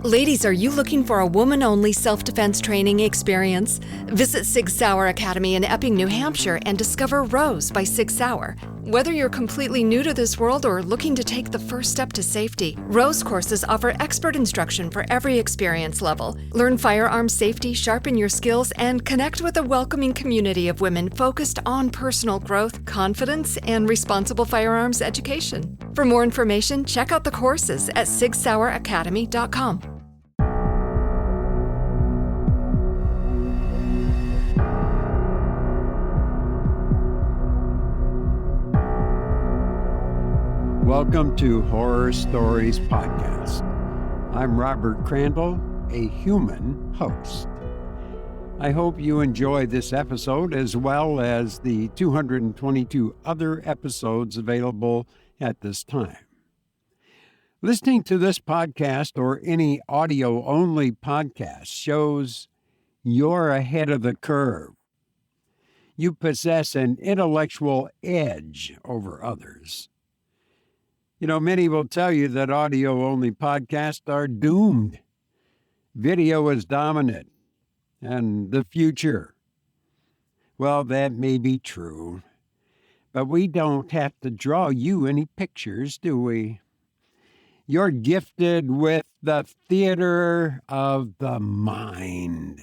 Ladies, are you looking for a woman-only self-defense training experience? Visit Sig Sauer Academy in Epping, New Hampshire and discover Rose by Sig Sauer. Whether you're completely new to this world or looking to take the first step to safety, Rose courses offer expert instruction for every experience level. Learn firearm safety, sharpen your skills, and connect with a welcoming community of women focused on personal growth, confidence, and responsible firearms education. For more information, check out the courses at sigsaueracademy.com. Welcome to Horror Stories Podcast. I'm Robert Crandall, a human host. I hope you enjoy this episode as well as the 222 other episodes available at this time. Listening to this podcast or any audio-only podcast shows you're ahead of the curve. You possess an intellectual edge over others. You know, many will tell you that audio-only podcasts are doomed. Video is dominant and the future. Well, that may be true, but we don't have to draw you any pictures, do we? You're gifted with the theater of the mind.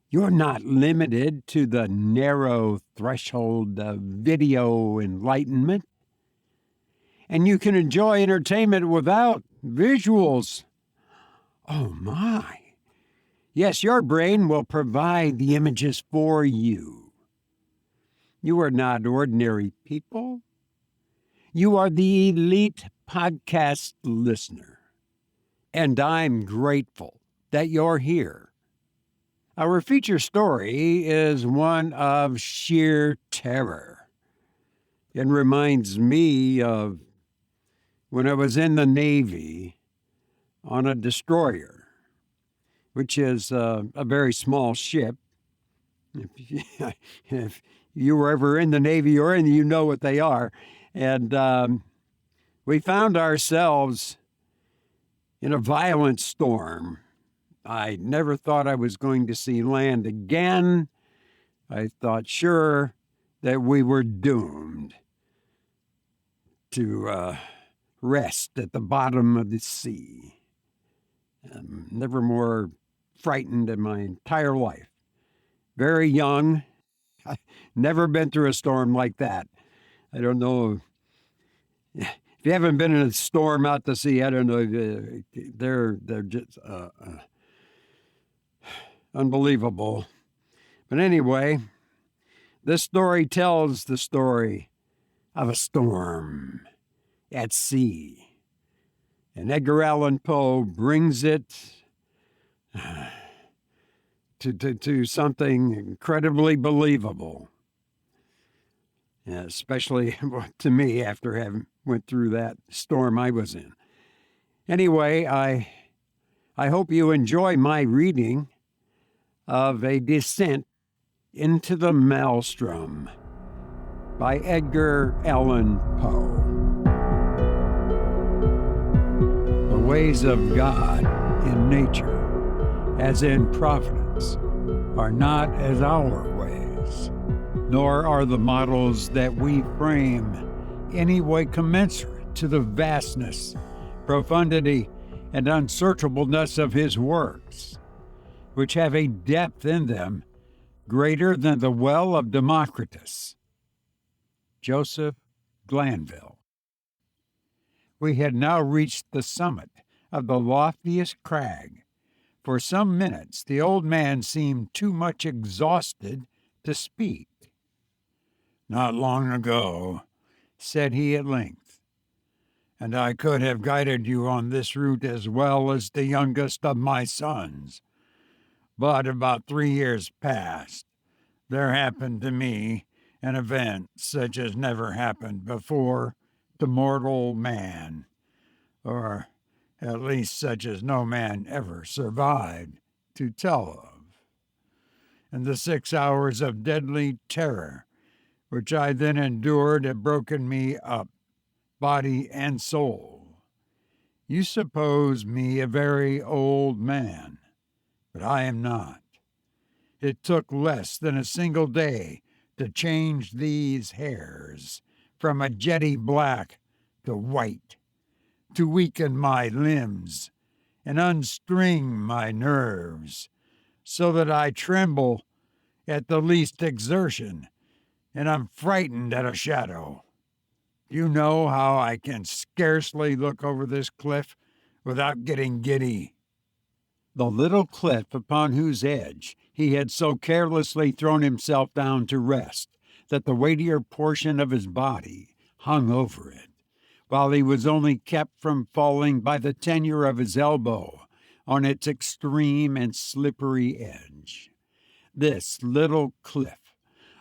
You're not limited to the narrow threshold of video enlightenment. And you can enjoy entertainment without visuals. Oh my. Yes, your brain will provide the images for you. You are not ordinary people. You are the elite podcast listener. And I'm grateful that you're here. Our feature story is one of sheer terror. It reminds me of when I was in the Navy on a destroyer, which is a very small ship. If you were ever in the Navy or you know what they are. And we found ourselves in a violent storm. I never thought I was going to see land again. I thought sure that we were doomed to rest at the bottom of the sea. I'm never more frightened in my entire life. Very young. I've never been through a storm like that. I don't know. If you haven't been in a storm out to sea, I don't know. They're just unbelievable. But anyway, this story tells the story of a storm at sea. And Edgar Allan Poe brings it to something incredibly believable, especially to me after having went through that storm I was in. Anyway, I hope you enjoy my reading of A Descent into the Maelstrom by Edgar Allan Poe. The ways of God in nature, as in providence, are not as our ways, nor are the models that we frame any way commensurate to the vastness, profundity, and unsearchableness of his works, which have a depth in them greater than the well of Democritus. Joseph Glanville. We had now reached the summit of the loftiest crag. For some minutes the old man seemed too much exhausted to speak. "Not long ago," said he at length, "and I could have guided you on this route as well as the youngest of my sons. But about 3 years past, there happened to me an event such as never happened before to mortal man, or at least such as no man ever survived to tell of. And the 6 hours of deadly terror which I then endured had broken me up, body and soul. You suppose me a very old man, but I am not. It took less than a single day to change these hairs from a jetty black to white, to weaken my limbs and unstring my nerves, so that I tremble at the least exertion, and I'm frightened at a shadow. You know how I can scarcely look over this cliff without getting giddy. The little cliff upon whose edge he had so carelessly thrown himself down to rest that the weightier portion of his body hung over it, while he was only kept from falling by the tenure of his elbow on its extreme and slippery edge. This little cliff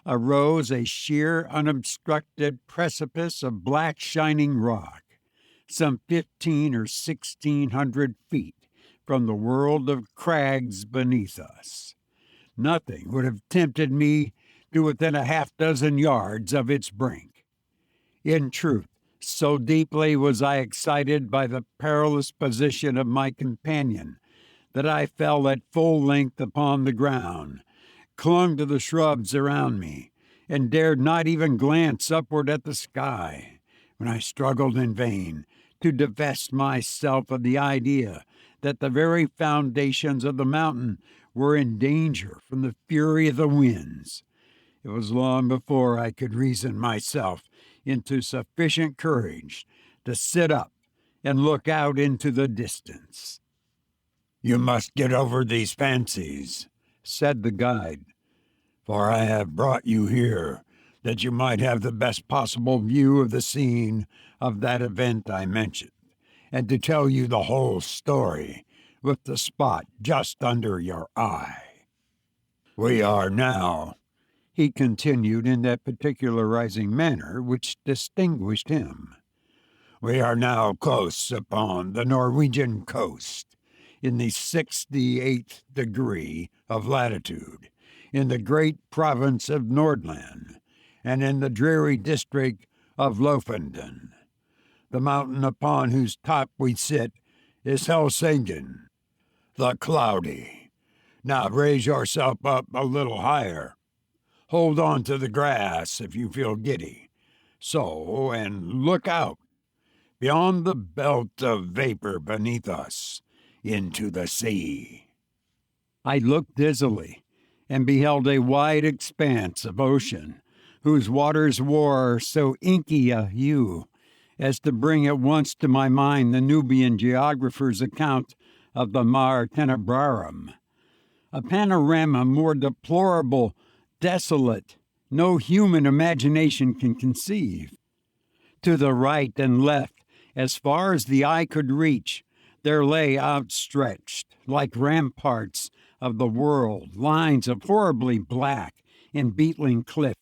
arose a sheer, unobstructed precipice of black shining rock, some 15 or 1600 feet from the world of crags beneath us. Nothing would have tempted me to within a half-dozen yards of its brink. In truth, so deeply was I excited by the perilous position of my companion that I fell at full length upon the ground, clung to the shrubs around me, and dared not even glance upward at the sky, when I struggled in vain to divest myself of the idea that the very foundations of the mountain were in danger from the fury of the winds. It was long before I could reason myself into sufficient courage to sit up and look out into the distance. "You must get over these fancies," said the guide, "for I have brought you here that you might have the best possible view of the scene of that event I mentioned, and to tell you the whole story with the spot just under your eye. We are now," he continued in that particularizing manner which distinguished him, "we are now close upon the Norwegian coast, in the 68th degree of latitude, in the great province of Nordland, and in the dreary district of Lofenden. The mountain upon whose top we sit is Helsingen, the Cloudy. Now raise yourself up a little higher. Hold on to the grass if you feel giddy. So, and look out, beyond the belt of vapor beneath us, into the sea." I looked dizzily, and beheld a wide expanse of ocean, whose waters wore so inky a hue as to bring at once to my mind the Nubian geographer's account of the Mare Tenebrarum, a panorama more deplorable, desolate, no human imagination can conceive. To the right and left, as far as the eye could reach, there lay outstretched, like ramparts of the world, lines of horribly black and beetling cliff,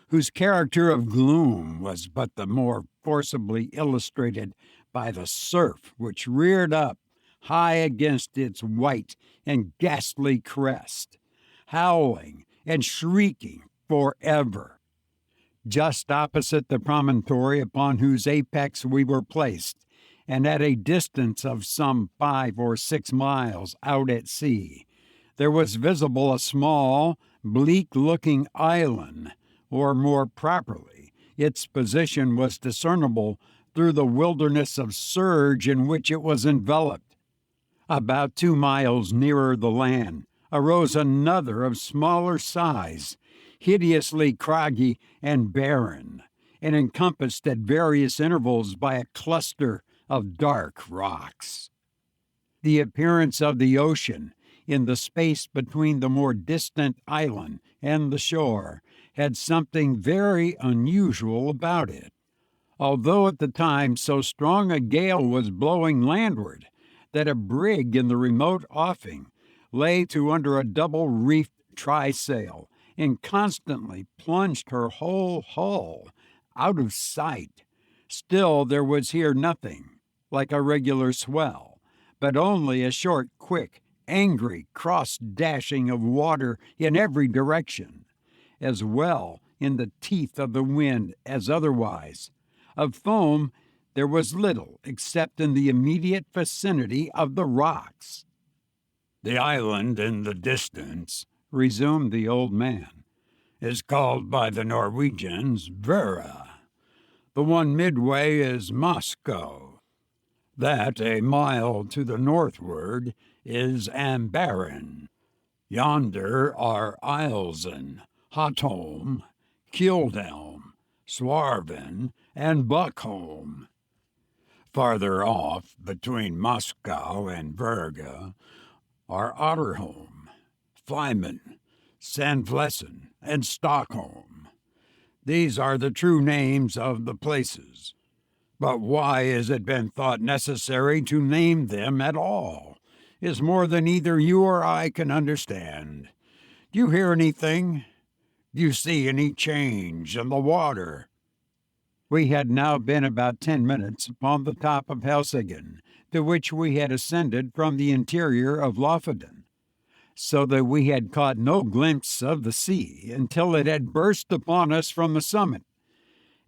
whose character of gloom was but the more forcibly illustrated by the surf which reared up high against its white and ghastly crest, howling and shrieking forever. Just opposite the promontory upon whose apex we were placed, and at a distance of some 5 or 6 miles out at sea, there was visible a small, bleak-looking island, or more properly, its position was discernible through the wilderness of surge in which it was enveloped. About 2 miles nearer the land arose another of smaller size, hideously craggy and barren, and encompassed at various intervals by a cluster of dark rocks. The appearance of the ocean in the space between the more distant island and the shore had something very unusual about it, although at the time so strong a gale was blowing landward that a brig in the remote offing lay to under a double-reefed trysail and constantly plunged her whole hull out of sight. Still there was here nothing like a regular swell, but only a short, quick, angry cross-dashing of water in every direction, as well in the teeth of the wind as otherwise. Of foam there was little except in the immediate vicinity of the rocks. "The island in the distance," resumed the old man, "is called by the Norwegians Vera. The one midway is Moscow. That, a mile to the northward, is Ambaaren. Yonder are Ilsen, Hotholm, Kildelm, Swarven, and Buckholm. Farther off, between Moscow and Verga, are Otterholm, Flyman, Sandflesen, and Stockholm. These are the true names of the places. But why has it been thought necessary to name them at all is more than either you or I can understand. Do you hear anything? Do you see any change in the water?" We had now been about 10 minutes upon the top of Helsingen, to which we had ascended from the interior of Lofoten, so that we had caught no glimpse of the sea until it had burst upon us from the summit.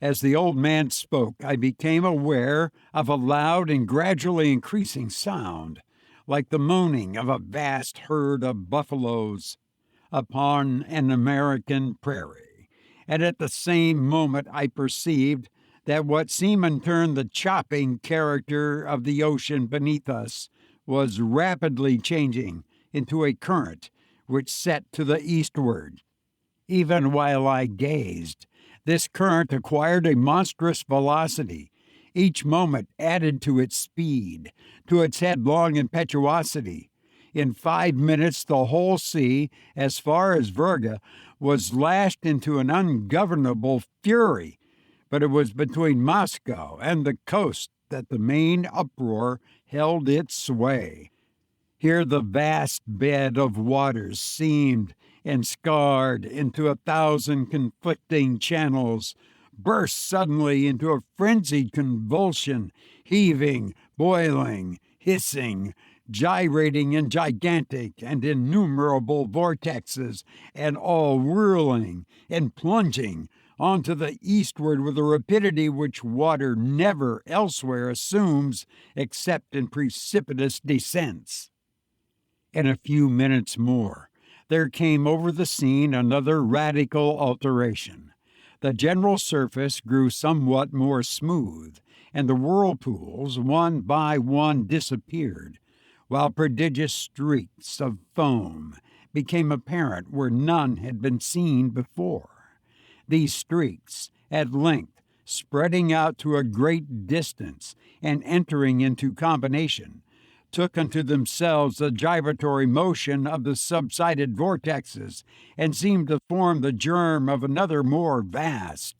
As the old man spoke, I became aware of a loud and gradually increasing sound, like the moaning of a vast herd of buffaloes upon an American prairie. And at the same moment I perceived that what seemed in turn the chopping character of the ocean beneath us was rapidly changing into a current which set to the eastward. Even while I gazed, this current acquired a monstrous velocity, each moment added to its speed, to its headlong impetuosity. In 5 minutes the whole sea, as far as Verga, was lashed into an ungovernable fury, but it was between Moscow and the coast that the main uproar held its sway. Here the vast bed of waters seemed, and scarred into 1,000 conflicting channels, burst suddenly into a frenzied convulsion, heaving, boiling, hissing, gyrating in gigantic and innumerable vortexes, and all whirling and plunging onto the eastward with a rapidity which water never elsewhere assumes except in precipitous descents. In a few minutes more, there came over the scene another radical alteration. The general surface grew somewhat more smooth, and the whirlpools, one by one, disappeared, while prodigious streaks of foam became apparent where none had been seen before. These streaks, at length, spreading out to a great distance and entering into combination, took unto themselves the gyratory motion of the subsided vortexes, and seemed to form the germ of another more vast.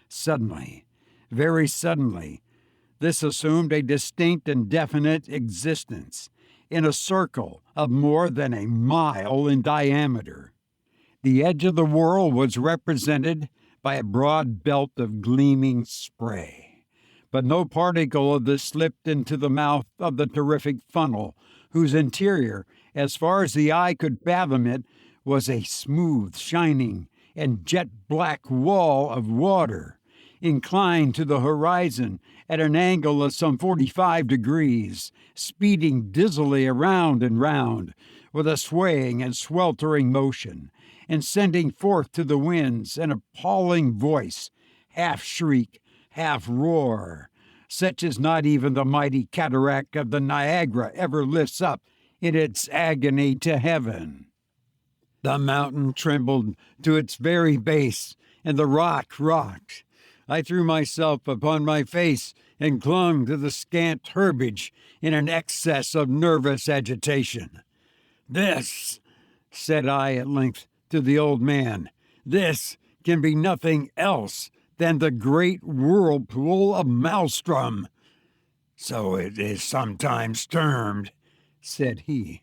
Suddenly, very suddenly, this assumed a distinct and definite existence, in a circle of more than a mile in diameter. The edge of the whirl was represented by a broad belt of gleaming spray, but no particle of this slipped into the mouth of the terrific funnel, whose interior, as far as the eye could fathom it, was a smooth, shining, and jet-black wall of water, inclined to the horizon at an angle of some 45 degrees, speeding dizzily around and round, with a swaying and sweltering motion, and sending forth to the winds an appalling voice, half shriek, half roar, such as not even the mighty cataract of the Niagara ever lifts up in its agony to heaven. The mountain trembled to its very base, and the rock rocked. I threw myself upon my face and clung to the scant herbage in an excess of nervous agitation. "This," said I at length to the old man, "this can be nothing else than the great whirlpool of Maelstrom." "So it is sometimes termed," said he.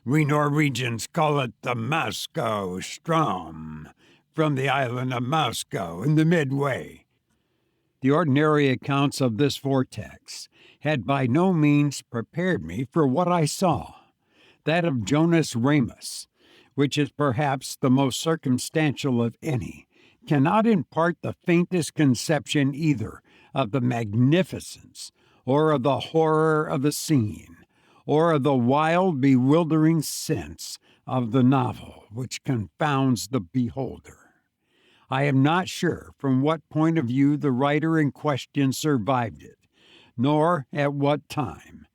"We Norwegians call it the Moscow Strom, from the island of Moscow in the midway." The ordinary accounts of this vortex had by no means prepared me for what I saw. That of Jonas Ramus, which is perhaps the most circumstantial of any, cannot impart the faintest conception either of the magnificence or of the horror of the scene, or of the wild, bewildering sense of the novel which confounds the beholder. I am not sure from what point of view the writer in question survived it, nor at what time,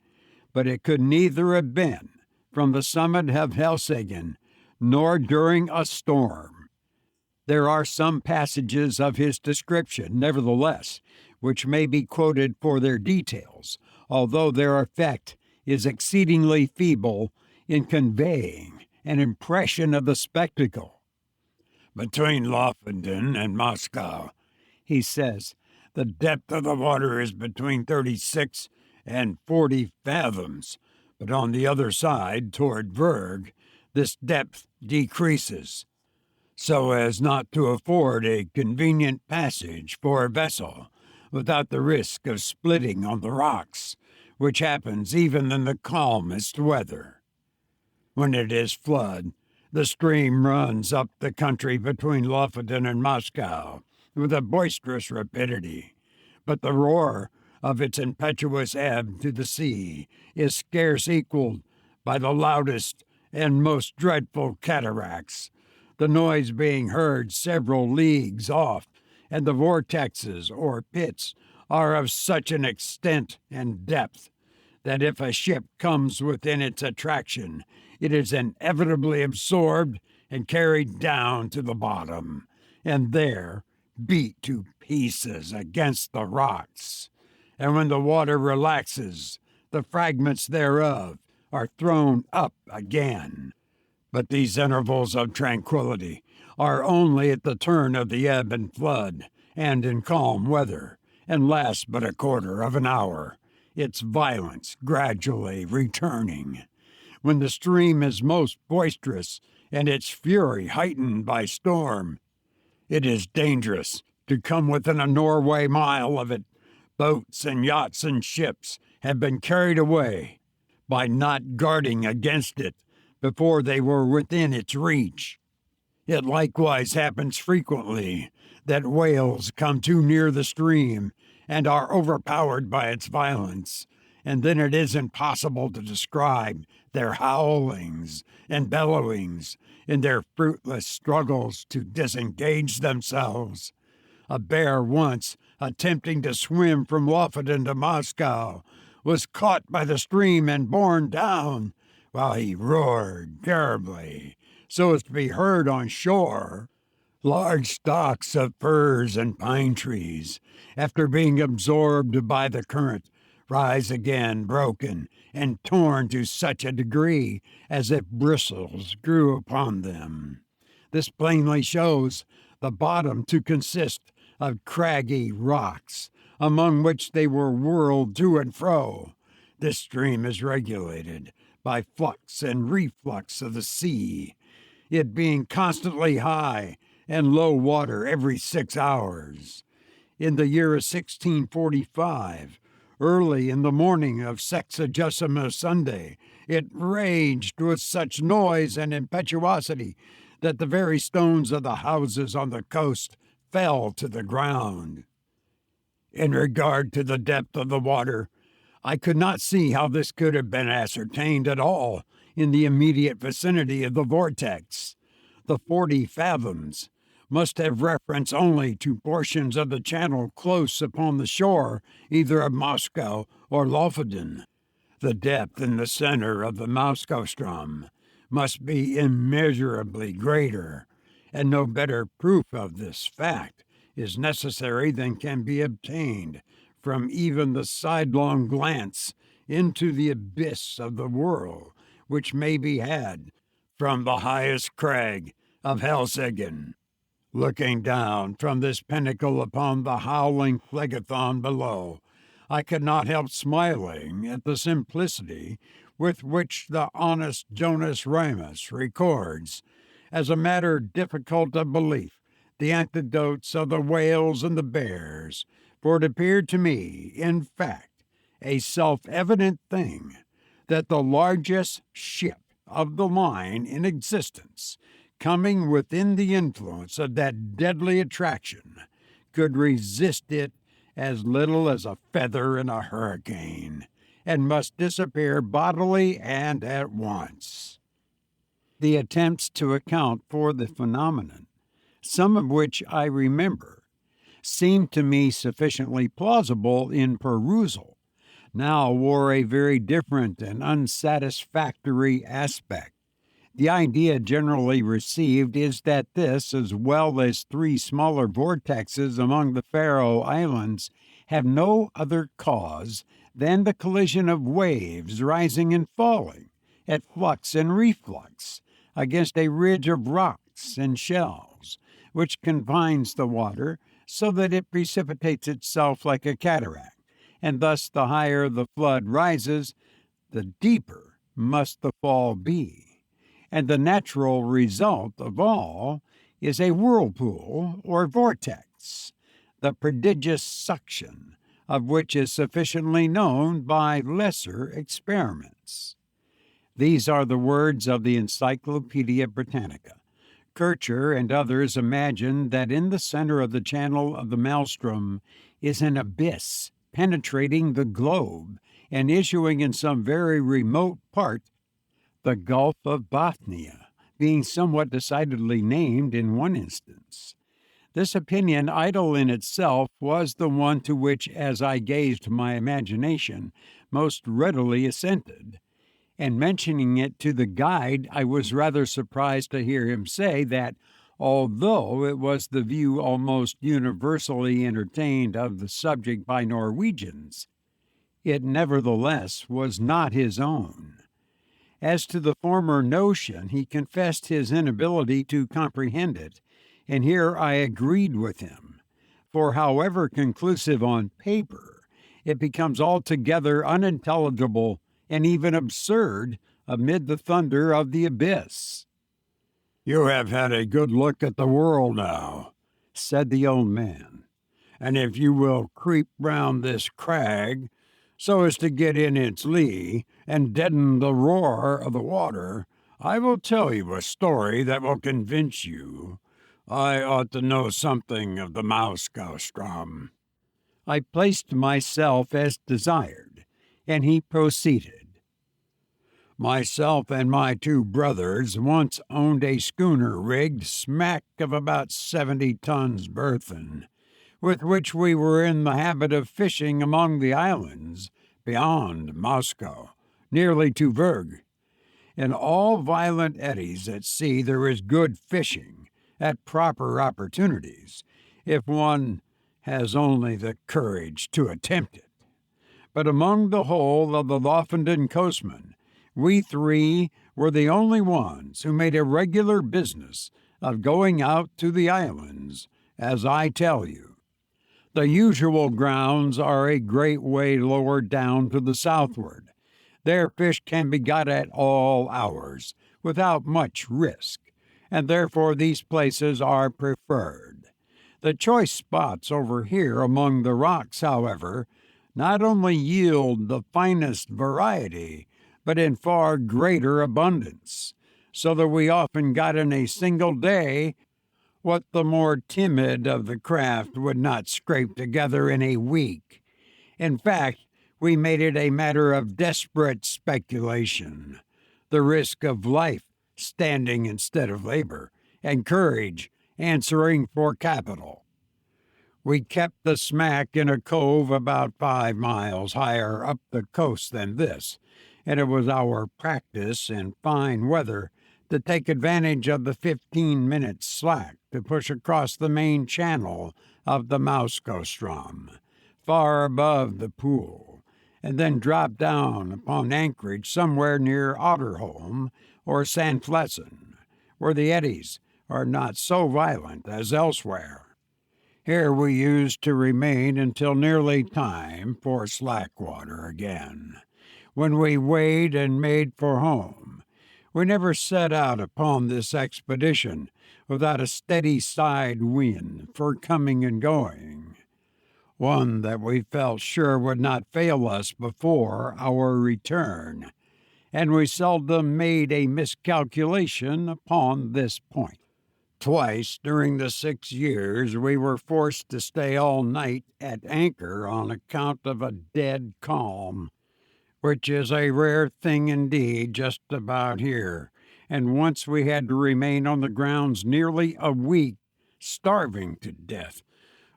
but it could neither have been from the summit of Helseggen nor during a storm. There are some passages of his description, nevertheless, which may be quoted for their details, although their effect is exceedingly feeble in conveying an impression of the spectacle. Between Lofoten and Moscow, He says, the depth of the water is between 36 and 40 fathoms, but on the other side, toward Berg, this depth decreases, so as not to afford a convenient passage for a vessel without the risk of splitting on the rocks, which happens even in the calmest weather. When it is flood, the stream runs up the country between Lofoten and Moscow with a boisterous rapidity, but the roar of its impetuous ebb to the sea is scarce equaled by the loudest and most dreadful cataracts, the noise being heard several leagues off, and the vortexes or pits are of such an extent and depth that if a ship comes within its attraction, it is inevitably absorbed and carried down to the bottom, and there beat to pieces against the rocks. And when the water relaxes, the fragments thereof are thrown up again. But these intervals of tranquility are only at the turn of the ebb and flood, and in calm weather, and last but a quarter of an hour, its violence gradually returning. When the stream is most boisterous, and its fury heightened by storm, it is dangerous to come within a Norway mile of it. Boats and yachts and ships have been carried away by not guarding against it before they were within its reach. It likewise happens frequently that whales come too near the stream and are overpowered by its violence, and then it is impossible to describe their howlings and bellowings in their fruitless struggles to disengage themselves. A bear once, attempting to swim from Lofoten to Moscow, was caught by the stream and borne down, while he roared terribly, so as to be heard on shore. Large stalks of firs and pine trees, after being absorbed by the current, rise again broken and torn to such a degree as if bristles grew upon them. This plainly shows the bottom to consist of craggy rocks, among which they were whirled to and fro. This stream is regulated by flux and reflux of the sea, it being constantly high and low water every 6 hours. In the year of 1645, early in the morning of Sexagesima Sunday, it raged with such noise and impetuosity that the very stones of the houses on the coast fell to the ground. In regard to the depth of the water, I could not see how this could have been ascertained at all in the immediate vicinity of the vortex. The 40 fathoms must have reference only to portions of the channel close upon the shore, either of Moscow or Lofoten. The depth in the center of the Maelstrom must be immeasurably greater, and no better proof of this fact is necessary than can be obtained from even the sidelong glance into the abyss of the whirl which may be had from the highest crag of Helseggen. Looking down from this pinnacle upon the howling Phlegethon below, I could not help smiling at the simplicity with which the honest Jonas Ramus records, as a matter difficult of belief, the anecdotes of the whales and the bears, for it appeared to me, in fact, a self-evident thing that the largest ship of the line in existence, coming within the influence of that deadly attraction, could resist it as little as a feather in a hurricane, and must disappear bodily and at once. The attempts to account for the phenomenon, some of which I remember, seemed to me sufficiently plausible in perusal, now wore a very different and unsatisfactory aspect. The idea generally received is that this, as well as three smaller vortexes among the Faroe Islands, have no other cause than the collision of waves rising and falling at flux and reflux against a ridge of rocks and shells, which confines the water so that it precipitates itself like a cataract, and thus the higher the flood rises, the deeper must the fall be, and the natural result of all is a whirlpool or vortex, the prodigious suction of which is sufficiently known by lesser experiments. These are the words of the Encyclopedia Britannica. Kircher and others imagine that in the center of the channel of the Maelstrom is an abyss penetrating the globe and issuing in some very remote part, the Gulf of Bothnia being somewhat decidedly named in one instance. This opinion, idle in itself, was the one to which, as I gazed my imagination, most readily assented. And mentioning it to the guide, I was rather surprised to hear him say that, although it was the view almost universally entertained of the subject by Norwegians, it nevertheless was not his own. As to the former notion, he confessed his inability to comprehend it, and here I agreed with him, for however conclusive on paper, it becomes altogether unintelligible and even absurd amid the thunder of the abyss. "You have had a good look at the world now," said the old man, "and if you will creep round this crag, so as to get in its lee and deaden the roar of the water, I will tell you a story that will convince you I ought to know something of the Maelstrom." I placed myself as desired, and he proceeded. "Myself and my two brothers once owned a schooner rigged smack of about 70 tons burthen, with which we were in the habit of fishing among the islands beyond Moscow, nearly to Vurg. In all violent eddies at sea there is good fishing at proper opportunities, if one has only the courage to attempt it. But among the whole of the Lofoten coastmen, we three were the only ones who made a regular business of going out to the islands, as I tell you. The usual grounds are a great way lower down to the southward. There fish can be got at all hours, without much risk, and therefore these places are preferred. The choice spots over here among the rocks, however, not only yield the finest variety, but in far greater abundance, so that we often got in a single day what the more timid of the craft would not scrape together in a week. In fact, we made it a matter of desperate speculation, the risk of life standing instead of labor, and courage answering for capital. We kept the smack in a cove about 5 miles higher up the coast than this, and it was our practice in fine weather to take advantage of the 15-minute slack to push across the main channel of the Maelstrom, far above the pool, and then drop down upon anchorage somewhere near Otterholm or Sandflessen, where the eddies are not so violent as elsewhere. Here we used to remain until nearly time for slack water again, when we weighed and made for home. We never set out upon this expedition without a steady side wind for coming and going, one that we felt sure would not fail us before our return, and we seldom made a miscalculation upon this point. Twice during the 6 years, we were forced to stay all night at anchor on account of a dead calm, which is a rare thing indeed just about here. And once we had to remain on the grounds nearly a week, starving to death,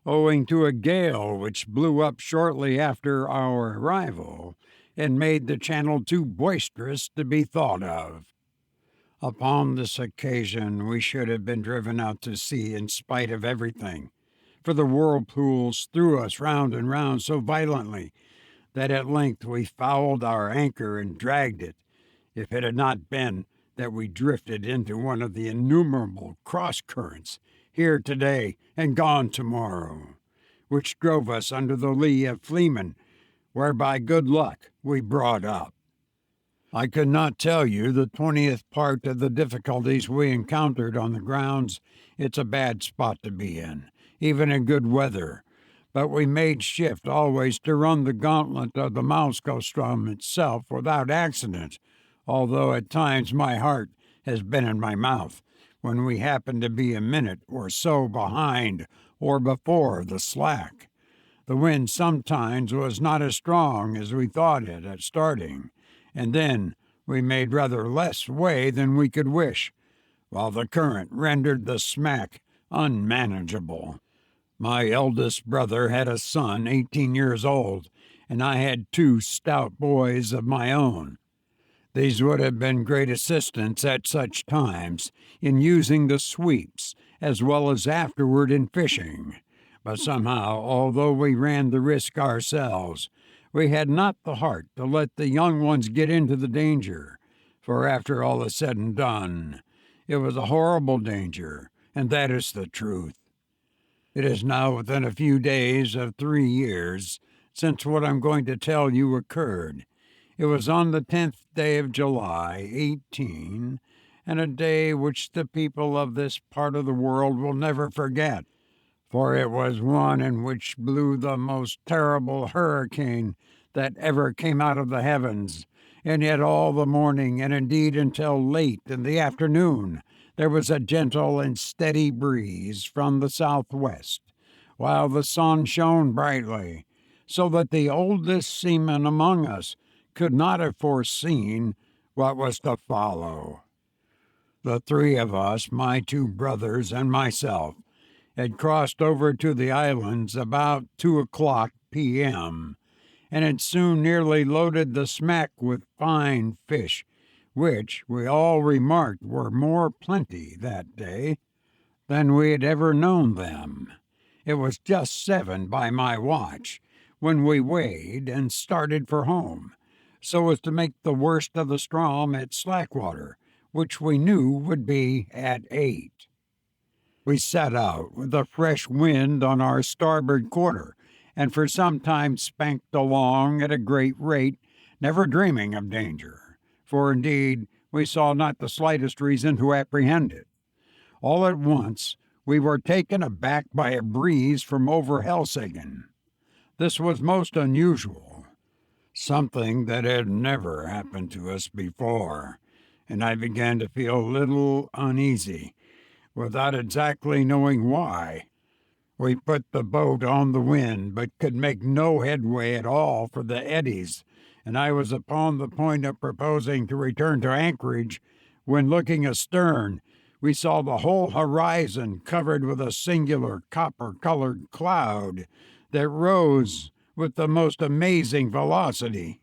owing to a gale which blew up shortly after our arrival and made the channel too boisterous to be thought of. Upon this occasion, we should have been driven out to sea in spite of everything, for the whirlpools threw us round and round so violently that at length we fouled our anchor and dragged it, if it had not been that we drifted into one of the innumerable cross-currents, here today and gone tomorrow, which drove us under the lee of Fleeman, where by good luck we brought up. I could not tell you the 20th part of the difficulties we encountered on the grounds. It's a bad spot to be in, even in good weather, but we made shift always to run the gauntlet of the Maelstrom itself without accident, although at times my heart has been in my mouth when we happened to be a minute or so behind or before the slack. The wind sometimes was not as strong as we thought it at starting, and then we made rather less way than we could wish, while the current rendered the smack unmanageable. My eldest brother had a son 18 years old, and I had 2 stout boys of my own. These would have been great assistants at such times in using the sweeps, as well as afterward in fishing. But somehow, although we ran the risk ourselves, we had not the heart to let the young ones get into the danger, for after all is said and done, it was a horrible danger, and that is the truth. It is now within a few days of 3 years since what I'm going to tell you occurred. It was on the 10th day of July, 18, and a day which the people of this part of the world will never forget, for it was one in which blew the most terrible hurricane that ever came out of the heavens, and yet all the morning, and indeed until late in the afternoon, there was a gentle and steady breeze from the southwest, while the sun shone brightly, so that the oldest seaman among us could not have foreseen what was to follow. The 3 of us, my 2 brothers and myself, had crossed over to the islands about 2:00 p.m., and had soon nearly loaded the smack with fine fish, which we all remarked were more plenty that day than we had ever known them. It was just 7 by my watch when we weighed and started for home, so as to make the worst of the storm at slackwater, which we knew would be at 8. We set out with a fresh wind on our starboard quarter, and for some time spanked along at a great rate, never dreaming of danger, for indeed we saw not the slightest reason to apprehend it. All at once we were taken aback by a breeze from over Helseggen. This was most unusual, something that had never happened to us before, and I began to feel a little uneasy, without exactly knowing why. We put the boat on the wind, but could make no headway at all for the eddies, and I was upon the point of proposing to return to anchorage, when, looking astern, we saw the whole horizon covered with a singular copper-colored cloud that rose with the most amazing velocity.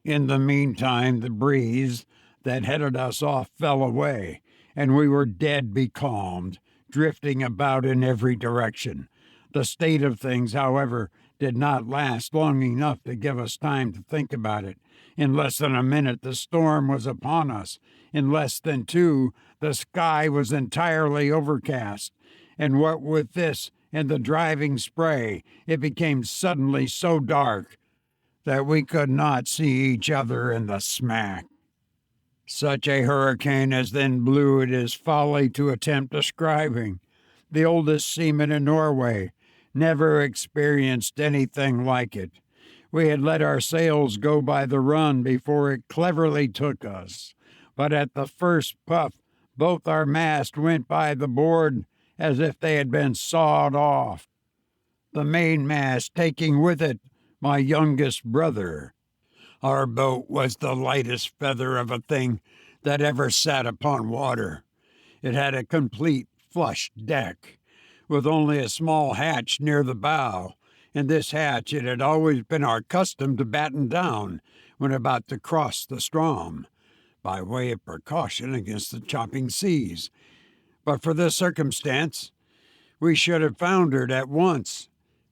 In the meantime, the breeze that headed us off fell away, and we were dead becalmed, drifting about in every direction. The state of things, however, did not last long enough to give us time to think about it. In less than a minute, the storm was upon us. In less than 2, the sky was entirely overcast, and what with this and the driving spray, it became suddenly so dark that we could not see each other in the smack. Such a hurricane as then blew it is folly to attempt describing. The oldest seaman in Norway never experienced anything like it. We had let our sails go by the run before it cleverly took us, but at the first puff Both our masts went by the board as if they had been sawed off, the mainmast taking with it my youngest brother. Our boat was the lightest feather of a thing that ever sat upon water. It had a complete flush deck, with only a small hatch near the bow, and this hatch it had always been our custom to batten down when about to cross the Strom, by way of precaution against the chopping seas. But for this circumstance, we should have foundered at once,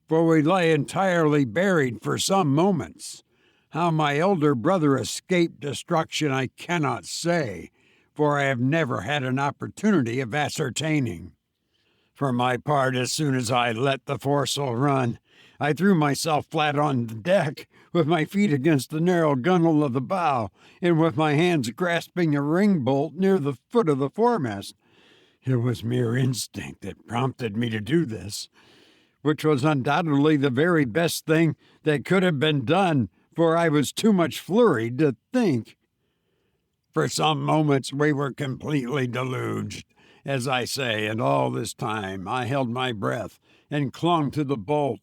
for we lay entirely buried for some moments. How my elder brother escaped destruction I cannot say, for I have never had an opportunity of ascertaining. For my part, as soon as I let the foresail run, I threw myself flat on the deck, with my feet against the narrow gunwale of the bow, and with my hands grasping a ring bolt near the foot of the foremast. It was mere instinct that prompted me to do this, which was undoubtedly the very best thing that could have been done, for I was too much flurried to think. For some moments we were completely deluged, as I say, and all this time I held my breath and clung to the bolt.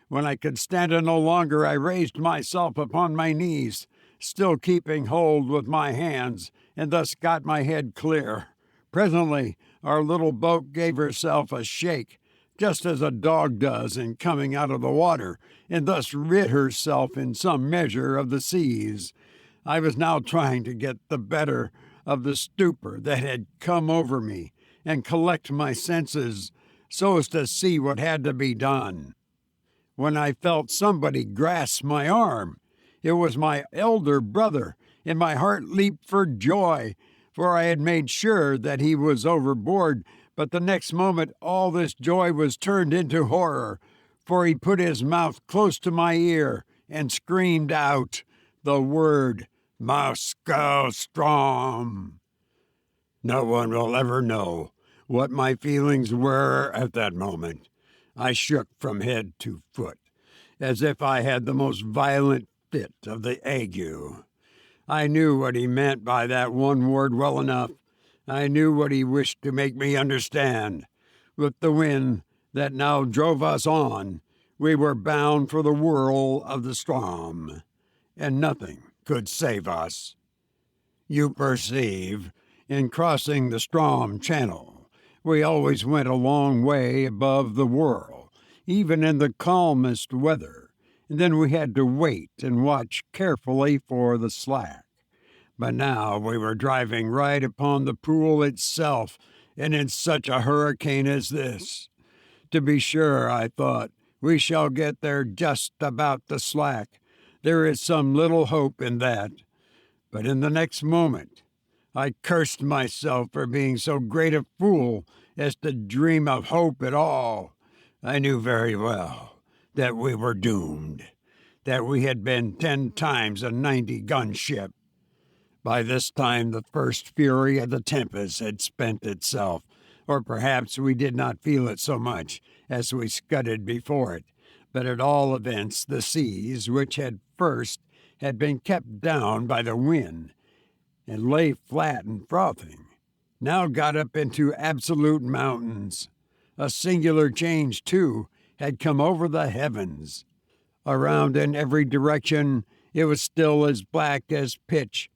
When I could stand it no longer, I raised myself upon my knees, still keeping hold with my hands, and thus got my head clear. Presently, our little boat gave herself a shake, just as a dog does in coming out of the water, and thus rid herself in some measure of the seas. I was now trying to get the better of the stupor that had come over me, and collect my senses so as to see what had to be done, when I felt somebody grasp my arm. It was my elder brother, and my heart leaped for joy, for I had made sure that he was overboard. But the next moment all this joy was turned into horror, for he put his mouth close to my ear and screamed out the word Maelstrom. No one will ever know what my feelings were at that moment. I shook from head to foot, as if I had the most violent fit of the ague. I knew what he meant by that one word well enough. I knew what he wished to make me understand. With the wind that now drove us on, we were bound for the whirl of the Strom, and nothing could save us. You perceive, in crossing the Strom Channel, we always went a long way above the whirl, even in the calmest weather, and then we had to wait and watch carefully for the slack. But now we were driving right upon the pool itself, and in such a hurricane as this. To be sure, I thought, we shall get there just about the slack. There is some little hope in that. But in the next moment, I cursed myself for being so great a fool as to dream of hope at all. I knew very well that we were doomed, that we had been 10 times a 90-gun ship. By this time the first fury of the tempest had spent itself, or perhaps we did not feel it so much as we scudded before it. But at all events the seas, which at first had been kept down by the wind and lay flat and frothing, now got up into absolute mountains. A singular change, too, had come over the heavens. Around in every direction it was still as black as pitch,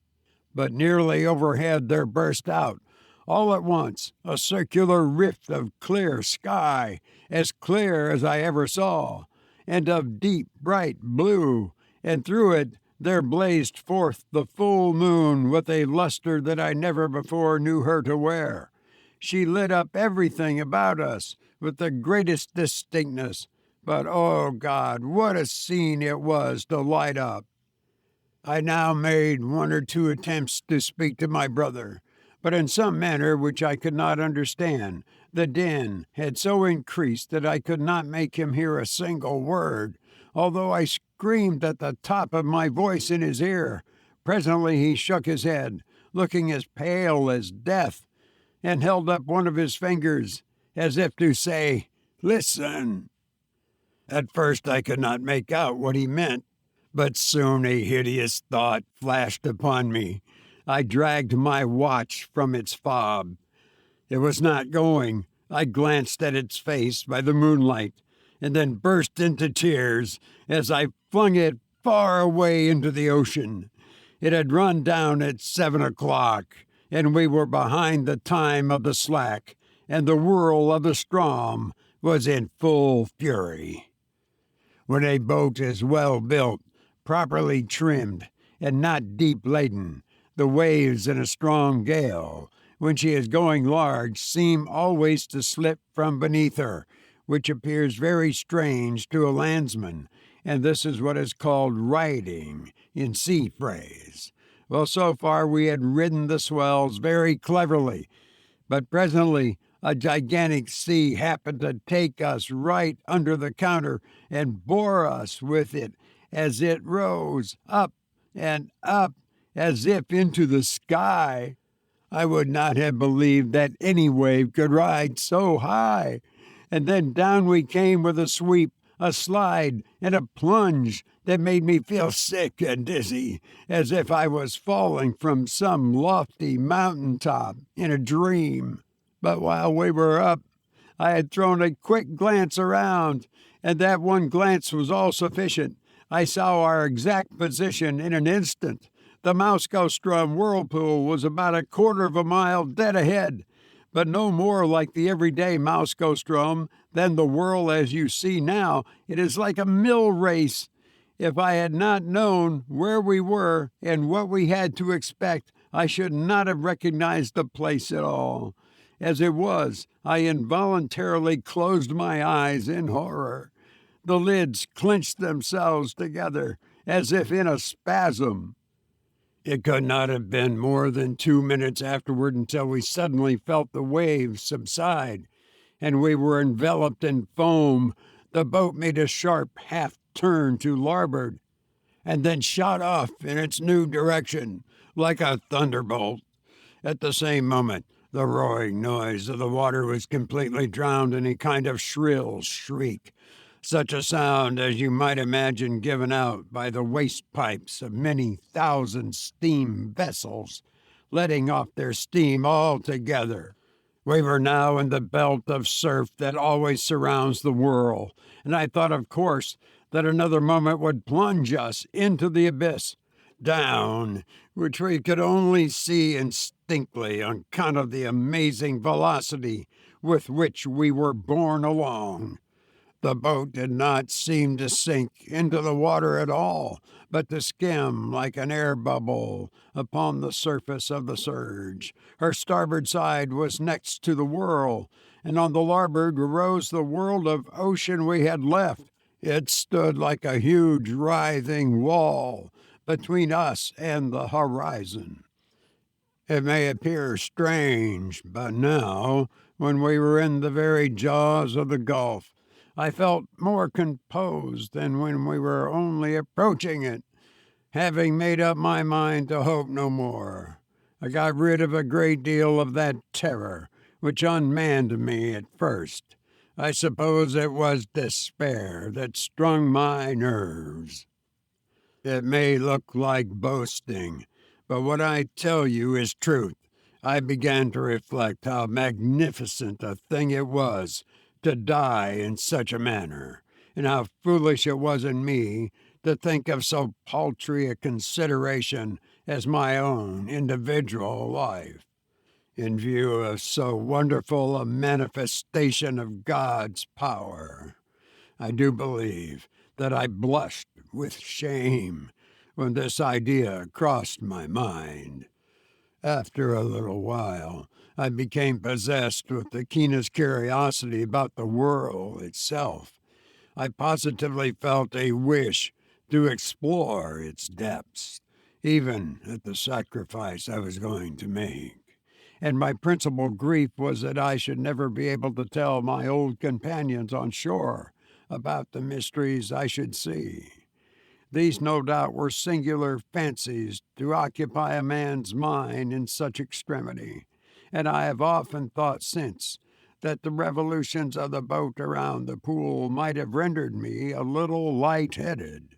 but nearly overhead there burst out, all at once, a circular rift of clear sky, as clear as I ever saw, and of deep, bright blue, and through it there blazed forth the full moon with a luster that I never before knew her to wear. She lit up everything about us with the greatest distinctness, but, oh God, what a scene it was to light up! I now made 1 or 2 attempts to speak to my brother, but in some manner which I could not understand. The din had so increased that I could not make him hear a single word, although I screamed at the top of my voice in his ear. Presently he shook his head, looking as pale as death, and held up one of his fingers, as if to say, "Listen." At first I could not make out what he meant, but soon a hideous thought flashed upon me. I dragged my watch from its fob. It was not going. I glanced at its face by the moonlight and then burst into tears as I flung it far away into the ocean. It had run down at 7 o'clock, and we were behind the time of the slack, and the whirl of the Strom was in full fury. When a boat is well built, properly trimmed, and not deep laden, the waves in a strong gale, when she is going large, seem always to slip from beneath her, which appears very strange to a landsman, and this is what is called riding in sea phrase. Well, so far we had ridden the swells very cleverly, but presently a gigantic sea happened to take us right under the counter and bore us with it as it rose up and up as if into the sky. I would not have believed that any wave could ride so high. And then down we came with a sweep, a slide, and a plunge that made me feel sick and dizzy, as if I was falling from some lofty mountain top in a dream. But while we were up, I had thrown a quick glance around, and that one glance was all sufficient. I saw our exact position in an instant. The Maelstrom whirlpool was about a quarter of a mile dead ahead, but no more like the everyday Maelstrom than the whirl as you see now. It is like a mill race. If I had not known where we were and what we had to expect, I should not have recognized the place at all. As it was, I involuntarily closed my eyes in horror. The lids clenched themselves together as if in a spasm. It could not have been more than 2 minutes afterward until we suddenly felt the waves subside, and we were enveloped in foam. The boat made a sharp half-turn to larboard, and then shot off in its new direction like a thunderbolt. At the same moment, the roaring noise of the water was completely drowned in a kind of shrill shriek, such a sound as you might imagine given out by the waste pipes of many thousand steam vessels, letting off their steam all together. We were now in the belt of surf that always surrounds the whirl, and I thought, of course, that another moment would plunge us into the abyss, down, which we could only see indistinctly on account of the amazing velocity with which we were borne along. The boat did not seem to sink into the water at all, but to skim like an air bubble upon the surface of the surge. Her starboard side was next to the whirl, and on the larboard arose the world of ocean we had left. It stood like a huge writhing wall between us and the horizon. It may appear strange, but now, when we were in the very jaws of the gulf, I felt more composed than when we were only approaching it, having made up my mind to hope no more. I got rid of a great deal of that terror which unmanned me at first. I suppose it was despair that strung my nerves. It may look like boasting, but what I tell you is truth. I began to reflect how magnificent a thing it was to die in such a manner, and how foolish it was in me to think of so paltry a consideration as my own individual life, in view of so wonderful a manifestation of God's power. I do believe that I blushed with shame when this idea crossed my mind. After a little while, I became possessed with the keenest curiosity about the whirl itself. I positively felt a wish to explore its depths, even at the sacrifice I was going to make. And my principal grief was that I should never be able to tell my old companions on shore about the mysteries I should see. These, no doubt, were singular fancies to occupy a man's mind in such extremity, and I have often thought since that the revolutions of the boat around the pool might have rendered me a little light-headed.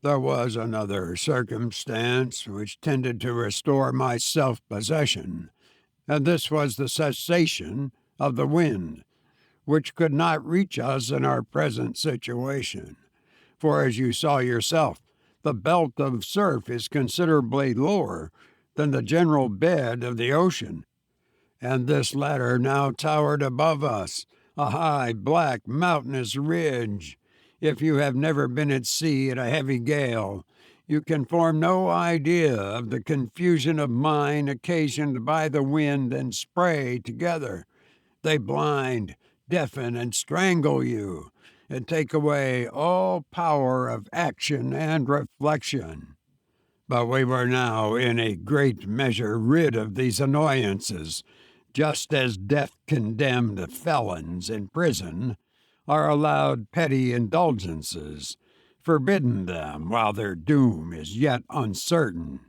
There was another circumstance which tended to restore my self-possession, And this was the cessation of the wind, which could not reach us in our present situation. For as you saw yourself, the belt of surf is considerably lower than the general bed of the ocean, and this latter now towered above us, a high, black, mountainous ridge. If you have never been at sea in a heavy gale, you can form no idea of the confusion of mind occasioned by the wind and spray together. They blind, deafen, and strangle you, and take away all power of action and reflection. But we were now in a great measure rid of these annoyances, just as death-condemned felons in prison are allowed petty indulgences, forbidden them while their doom is yet uncertain.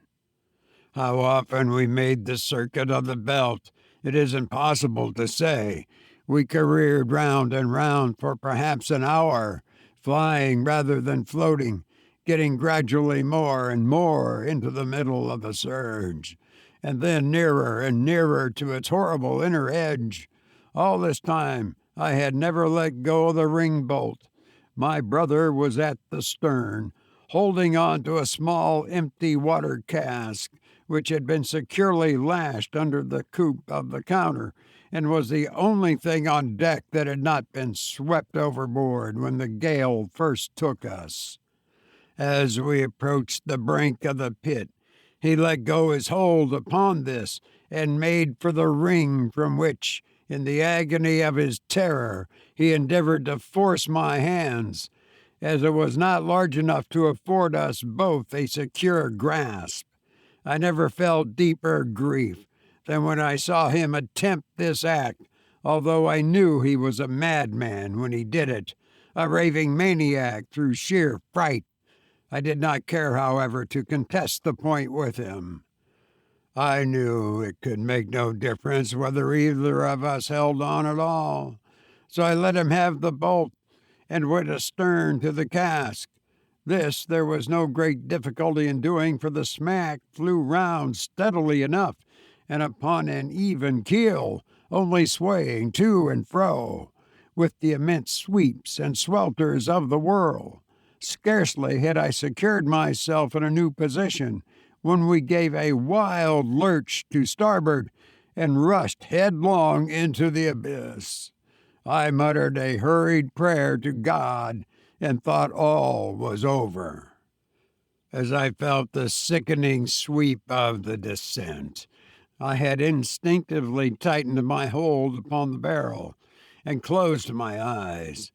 How often we made the circuit of the belt, it is impossible to say. We careered round and round for perhaps an hour, flying rather than floating, getting gradually more and more into the middle of the surge, and then nearer and nearer to its horrible inner edge. All this time I had never let go of the ring-bolt. My brother was at the stern, holding on to a small empty water cask, which had been securely lashed under the coop of the counter, and was the only thing on deck that had not been swept overboard when the gale first took us. As we approached the brink of the pit, he let go his hold upon this and made for the ring from which, in the agony of his terror, he endeavored to force my hands, as it was not large enough to afford us both a secure grasp. I never felt deeper grief than when I saw him attempt this act, although I knew he was a madman when he did it, a raving maniac through sheer fright. I did not care, however, to contest the point with him. I knew it could make no difference whether either of us held on at all, so I let him have the bolt and went astern to the cask. This there was no great difficulty in doing, for the smack flew round steadily enough, and upon an even keel, only swaying to and fro, with the immense sweeps and swelters of the whirl. Scarcely had I secured myself in a new position when we gave a wild lurch to starboard and rushed headlong into the abyss. I muttered a hurried prayer to God and thought all was over. As I felt the sickening sweep of the descent, I had instinctively tightened my hold upon the barrel and closed my eyes.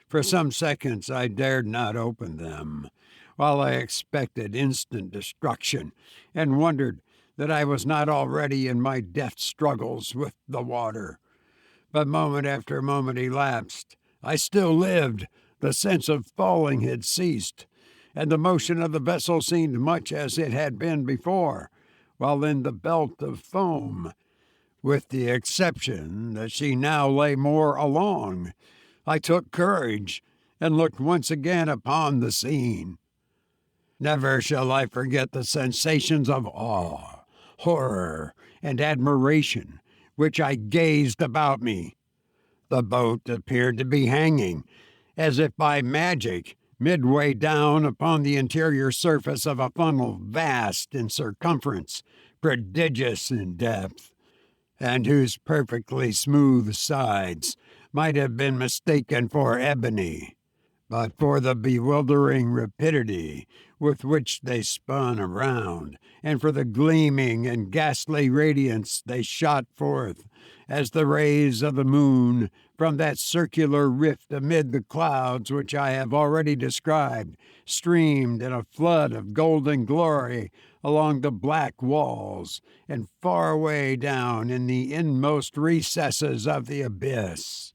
For some seconds I dared not open them, while I expected instant destruction and wondered that I was not already in my death struggles with the water. But moment after moment elapsed. I still lived. The sense of falling had ceased, and the motion of the vessel seemed much as it had been before, while in the belt of foam, with the exception that she now lay more along. I took courage and looked once again upon the scene. Never shall I forget the sensations of awe, horror, and admiration which I gazed about me. The boat appeared to be hanging, as if by magic, midway down upon the interior surface of a funnel vast in circumference, prodigious in depth, and whose perfectly smooth sides might have been mistaken for ebony, but for the bewildering rapidity with which they spun around, and for the gleaming and ghastly radiance they shot forth, as the rays of the moon from that circular rift amid the clouds which I have already described streamed in a flood of golden glory along the black walls and far away down in the inmost recesses of the abyss.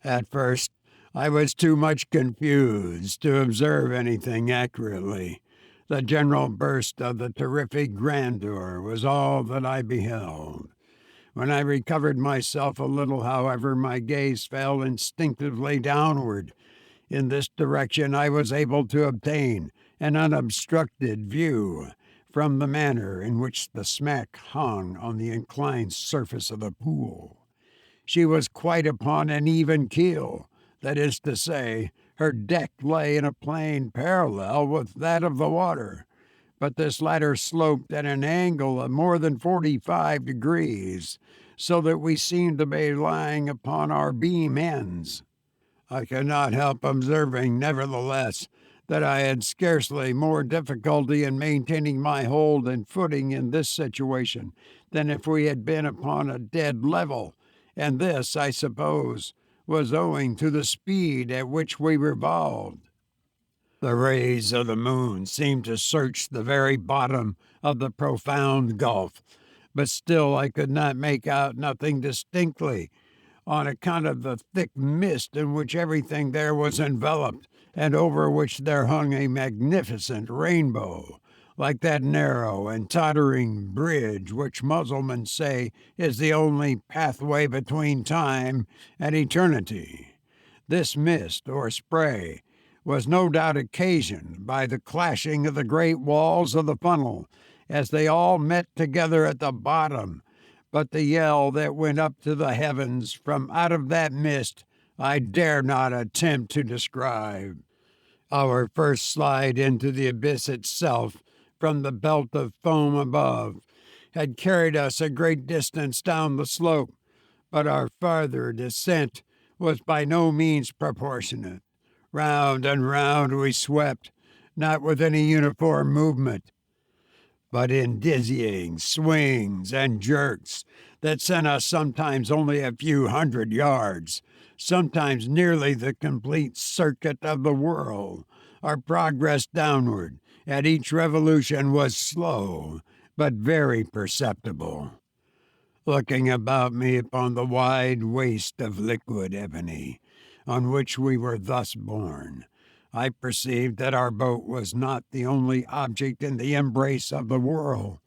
At first, I was too much confused to observe anything accurately. The general burst of the terrific grandeur was all that I beheld. When I recovered myself a little, however, my gaze fell instinctively downward. In this direction I was able to obtain an unobstructed view, from the manner in which the smack hung on the inclined surface of the pool. She was quite upon an even keel, that is to say, her deck lay in a plane parallel with that of the water, but this latter sloped at an angle of more than 45 degrees, so that we seemed to be lying upon our beam ends. I could not help observing, nevertheless, that I had scarcely more difficulty in maintaining my hold and footing in this situation than if we had been upon a dead level, and this, I suppose, was owing to the speed at which we revolved. The rays of the moon seemed to search the very bottom of the profound gulf, but still I could not make out nothing distinctly, on account of the thick mist in which everything there was enveloped, and over which there hung a magnificent rainbow, like that narrow and tottering bridge which Mussulmans say is the only pathway between time and eternity. This mist, or spray, was no doubt occasioned by the clashing of the great walls of the funnel, as they all met together at the bottom, but the yell that went up to the heavens from out of that mist I dare not attempt to describe. Our first slide into the abyss itself, from the belt of foam above, had carried us a great distance down the slope, but our farther descent was by no means proportionate. Round and round we swept, not with any uniform movement, but in dizzying swings and jerks that sent us sometimes only a few hundred yards, sometimes nearly the complete circuit of the world. Our progress downward at each revolution was slow, but very perceptible. Looking about me upon the wide waste of liquid ebony, on which we were thus borne, I perceived that our boat was not the only object in the embrace of the world.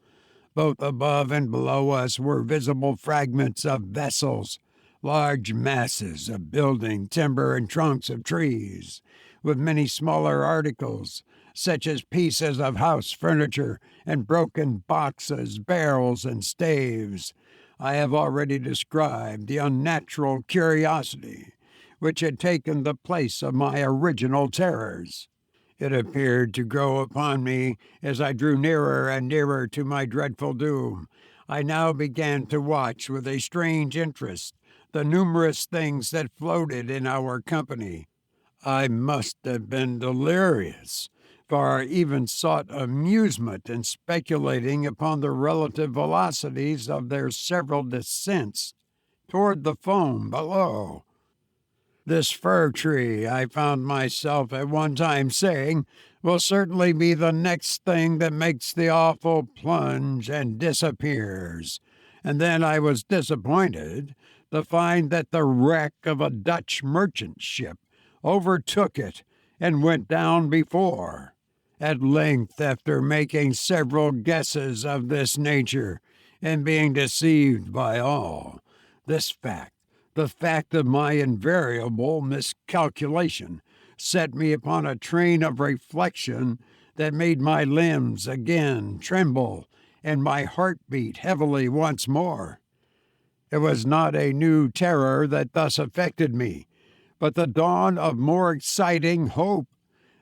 Both above and below us were visible fragments of vessels, large masses of building timber and trunks of trees, with many smaller articles, such as pieces of house furniture and broken boxes, barrels, and staves. I have already described the unnatural curiosity which had taken the place of my original terrors. It appeared to grow upon me as I drew nearer and nearer to my dreadful doom. I now began to watch with a strange interest the numerous things that floated in our company. I must have been delirious, for I even sought amusement in speculating upon the relative velocities of their several descents toward the foam below. This fir tree, I found myself at one time saying, will certainly be the next thing that makes the awful plunge and disappears. And then I was disappointed to find that the wreck of a Dutch merchant ship overtook it and went down before. At length, after making several guesses of this nature, and being deceived by all, this fact, the fact of my invariable miscalculation, set me upon a train of reflection that made my limbs again tremble and my heart beat heavily once more. It was not a new terror that thus affected me, but the dawn of more exciting hope.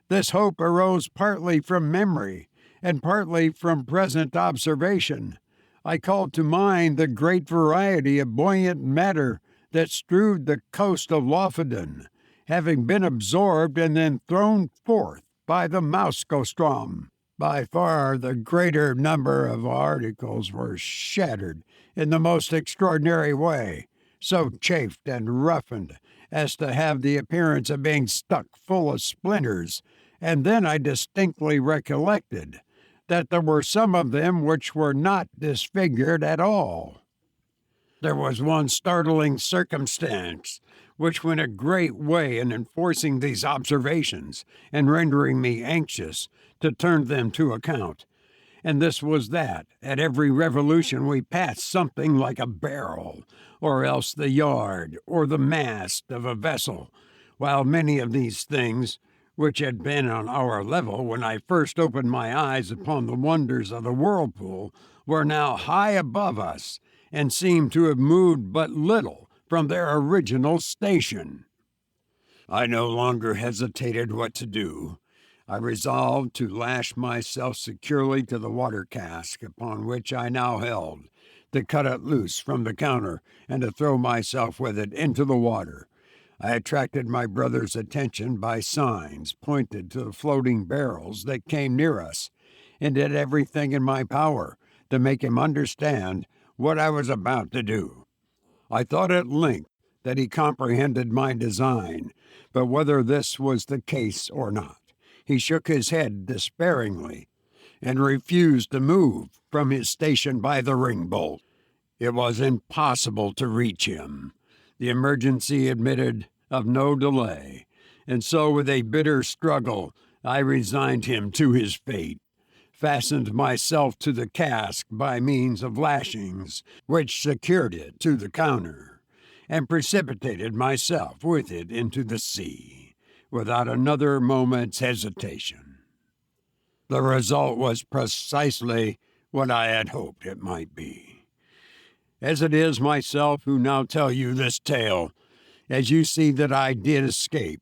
This hope arose partly from memory and partly from present observation. I called to mind the great variety of buoyant matter that strewed the coast of Lofoden, having been absorbed and then thrown forth by the Maelstrom. By far the greater number of articles were shattered in the most extraordinary way, so chafed and roughened as to have the appearance of being stuck full of splinters, and then I distinctly recollected that there were some of them which were not disfigured at all. There was one startling circumstance which went a great way in enforcing these observations and rendering me anxious to turn them to account, and this was that at every revolution we passed something like a barrel, or else the yard or the mast of a vessel, while many of these things which had been on our level when I first opened my eyes upon the wonders of the whirlpool, were now high above us and seemed to have moved but little from their original station. I no longer hesitated what to do. I resolved to lash myself securely to the water cask upon which I now held, to cut it loose from the counter, and to throw myself with it into the water. I attracted my brother's attention by signs pointed to the floating barrels that came near us, and did everything in my power to make him understand what I was about to do. I thought at length that he comprehended my design, but whether this was the case or not, he shook his head despairingly and refused to move from his station by the ring-bolt. It was impossible to reach him. The emergency admitted of no delay, and so with a bitter struggle I resigned him to his fate, fastened myself to the cask by means of lashings which secured it to the counter, and precipitated myself with it into the sea, without another moment's hesitation. The result was precisely what I had hoped it might be. As it is myself who now tell you this tale, as you see that I did escape,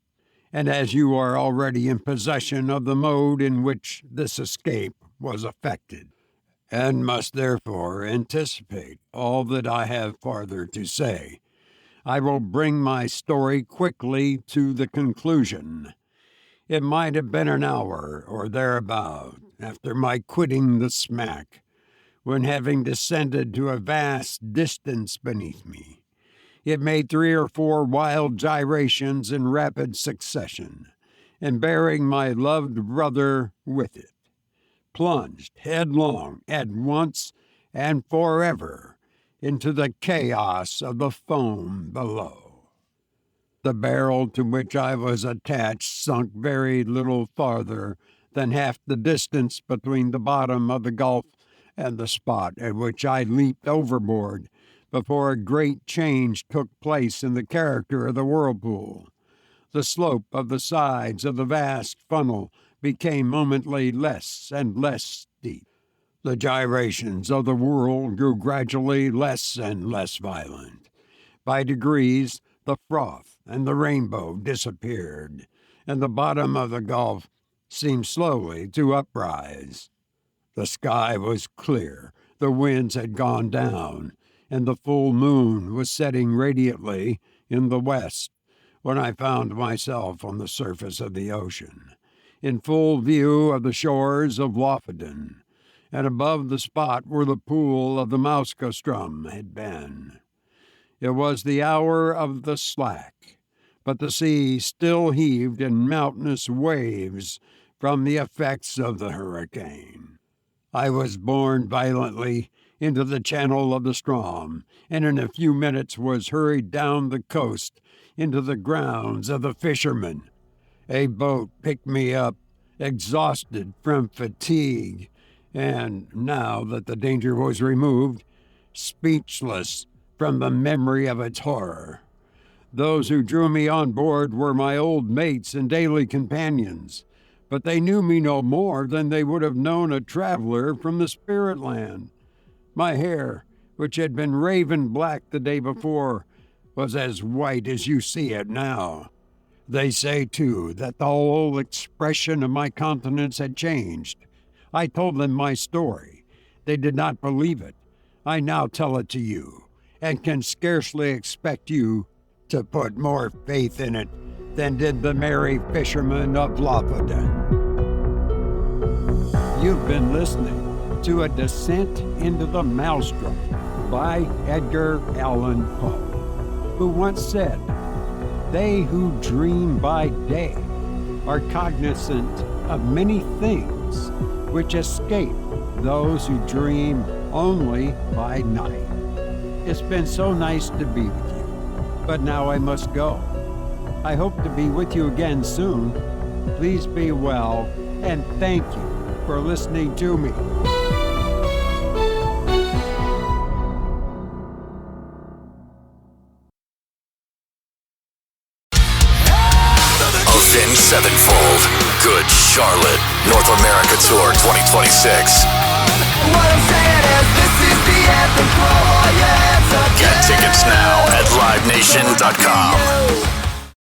and as you are already in possession of the mode in which this escape was effected, and must therefore anticipate all that I have farther to say, I will bring my story quickly to the conclusion. It might have been an hour or thereabout after my quitting the smack, when, having descended to a vast distance beneath me, it made 3 or 4 wild gyrations in rapid succession, and bearing my loved brother with it, plunged headlong at once and forever into the chaos of the foam below. The barrel to which I was attached sunk very little farther than half the distance between the bottom of the gulf and the spot at which I leaped overboard before a great change took place in the character of the whirlpool. The slope of the sides of the vast funnel became momently less and less steep. The gyrations of the whirl grew gradually less and less violent. By degrees, the froth and the rainbow disappeared, and the bottom of the gulf seemed slowly to uprise. The sky was clear, the winds had gone down, and the full moon was setting radiantly in the west when I found myself on the surface of the ocean, in full view of the shores of Lofoden, and above the spot where the pool of the Maelstrom had been. It was the hour of the slack, but the sea still heaved in mountainous waves from the effects of the hurricane. I was borne violently into the channel of the Strom, and in a few minutes was hurried down the coast into the grounds of the fishermen. A boat picked me up, exhausted from fatigue, and, now that the danger was removed, speechless from the memory of its horror. Those who drew me on board were my old mates and daily companions, but they knew me no more than they would have known a traveler from the spirit land. My hair, which had been raven black the day before, was as white as you see it now. They say, too, that the whole expression of my countenance had changed. I told them my story. They did not believe it. I now tell it to you, and can scarcely expect you to put more faith in it than did the merry fishermen of Lofoden. You've been listening to A Descent into the Maelstrom by Edgar Allan Poe, who once said, "They who dream by day are cognizant of many things which escape those who dream only by night." It's been so nice to be with you, but now I must go. I hope to be with you again soon. Please be well, and thank you for listening to me. Avenged Sevenfold. Good Charlotte. North America Tour 2026. What I'm saying is this is the anthem for all your hands up. Get tickets now at livenation.com.